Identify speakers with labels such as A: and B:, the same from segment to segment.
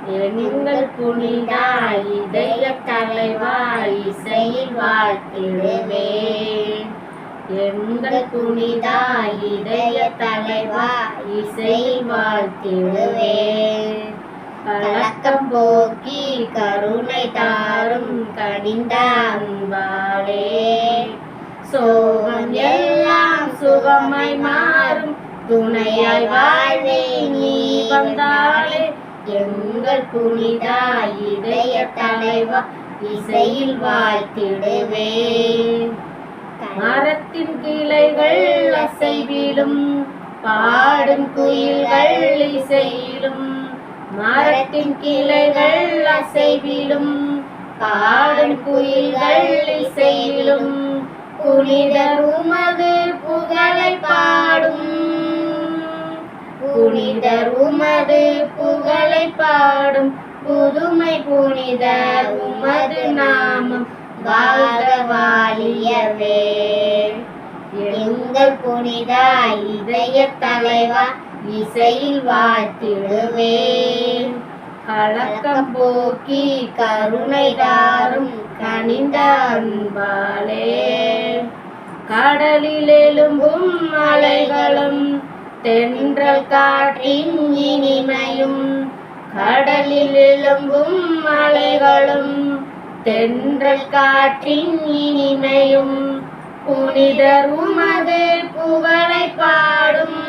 A: எங்கள் புனிதா இதய தலைவா இசையில் வாழ்த்திடுவேன். எங்கள் புனிதா இதய தலைவா இசையில் வாழ்த்திடுவேன். கலக்கம் போக்கி கருணை தாரும் கனிந்த அன்பாலே சோகம் எல்லாம் சுகமாய் மாறும் துணையாய் வாழ்வில் நீ வந்தாலே. எங்கள் புனிதா இதய தலைவா இசையில் வாழ்த்திடுவேன். மரத்தின் கிளைகள் அசைவிலும் பாடும் குயில்கள் இசையிலும். மரத்தின் கிளைகள் அசைவிலும் பாடும் குயில்கள் இசையிலும். புனிதர் உமது புகழை பாடும். புனிதர் உமது புகழை பாடும் புதுமை புனிதர் உமது நாமம் வாழ்க வாழியவே. எங்கள் புனிதா இதய தலைவா இசையில் வாழ்த்திடுவேன். கலக்கம் போக்கி கருணை தாரும் கனிந்த அன்பாலே கடலில் எழும்பும் அலைகளும் தென்றல் காற்றின் இனிமையும். கடலில் எழும்பும் அலைகளும் தென்றல் காற்றின் இனிமையும். புனிதர் உமது புகழை பாடும்.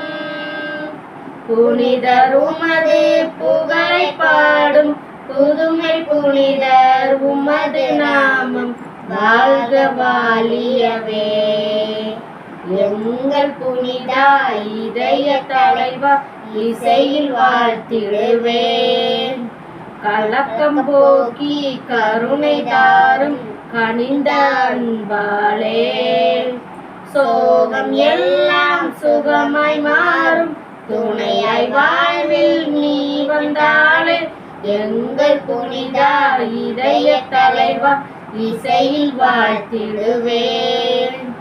A: புனிதர் உமது புகழை பாடும் புதுமை புனிதர் உமது நாமம் வாழ்க வாழியவே. எங்கள் புனிதா இதய தலைவா இசையில் வாழ்த்திடுவேன். கலக்கம் போக்கி கருணை தாரும் கனிந்த அன்பாலே சோகம் எல்லாம் சுகமாய் மாறும் துணையாய் வாழ்வில் நீ வந்தாலே. எங்கள் புனிதா இதய தலைவா இசையில் வாழ்த்திடுவேன்.